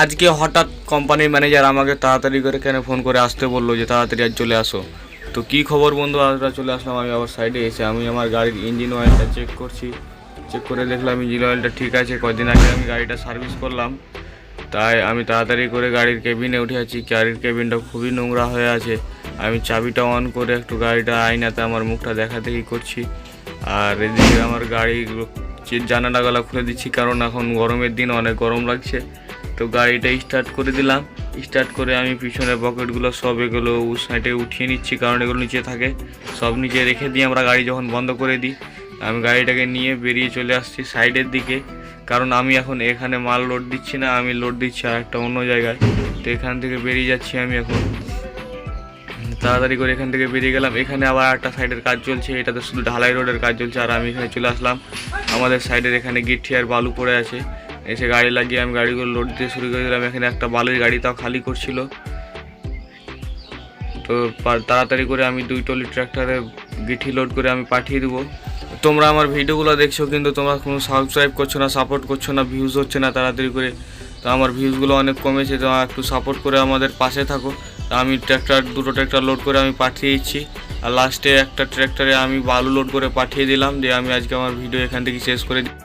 আজকে হঠাৎ কোম্পানির ম্যানেজার আমাকে তাড়াতাড়ি করে কেন ফোন করে আসতে বললো যে তাড়াতাড়ি আজ চলে আসো। তো কী খবর বন্ধু, আমরা চলে আসলাম। আমি আবার সাইডে এসে আমি আমার গাড়ির ইঞ্জিন অয়েলটা চেক করছি। চেক করে দেখলাম ইঞ্জিন অয়েলটা ঠিক আছে। কদিন আগে আমি গাড়িটা সার্ভিস করলাম, তাই আমি তাড়াতাড়ি করে গাড়ির কেবিনে উঠে আছি। গাড়ির কেবিনটা খুবই নোংরা হয়ে আছে। আমি চাবিটা অন করে একটু গাড়িটা আয়নাতে আমার মুখটা দেখাদেখি করছি, আর এদিকে আমার গাড়ির জানালাগুলো খুলে দিচ্ছি, কারণ এখন গরমের দিন অনেক গরম লাগছে। তো গাড়িটা স্টার্ট করে দিলাম। স্টার্ট করে আমি পিছনের পকেটগুলো সব এগুলো সাইডে উঠিয়ে নিচ্ছি, কারণ এগুলো নিচে থাকে। সব নিচে রেখে দিয়ে আমরা গাড়ি যখন বন্ধ করে দিই, আমি গাড়িটাকে নিয়ে বেরিয়ে চলে আসছি সাইডের দিকে, কারণ আমি এখন এখানে মাল লোড দিচ্ছি না, আমি লোড দিচ্ছি আর একটা অন্য জায়গায়। তো এখান থেকে বেরিয়ে যাচ্ছি আমি এখন। তাড়াতাড়ি করে এখান থেকে বেরিয়ে গেলাম। এখানে আবার একটা সাইডের কাজ চলছে, এটাতে শুধু ঢালাই রোডের কাজ চলছে, আর আমি এখানে চলে আসলাম। আমাদের সাইডের এখানে গিট্টি আর বালু পড়ে আছে। এসে গাড়ি লাগিয়ে আমি গাড়িগুলো লোড দিতে শুরু করে দিলাম। এখানে একটা বালুর গাড়ি তাও খালি করছিল। তো তাড়াতাড়ি করে আমি 2 টলি ট্র্যাক্টরে গিঠি লোড করে আমি পাঠিয়ে দেবো। তোমরা আমার ভিডিওগুলো দেখছো, কিন্তু তোমরা কোনো সাবস্ক্রাইব করছো না, সাপোর্ট করছো না, ভিউজ হচ্ছে না তাড়াতাড়ি করে। তো আমার ভিউজগুলো অনেক কমেছে, তো একটু সাপোর্ট করে আমাদের পাশে থাকো। তো আমি দুটো ট্র্যাক্টর লোড করে আমি পাঠিয়ে দিচ্ছি, আর লাস্টে একটা ট্র্যাক্টরে আমি বালু লোড করে পাঠিয়ে দিলাম। দিয়ে আমি আজকে আমার ভিডিও এখান থেকে শেষ করে দিই।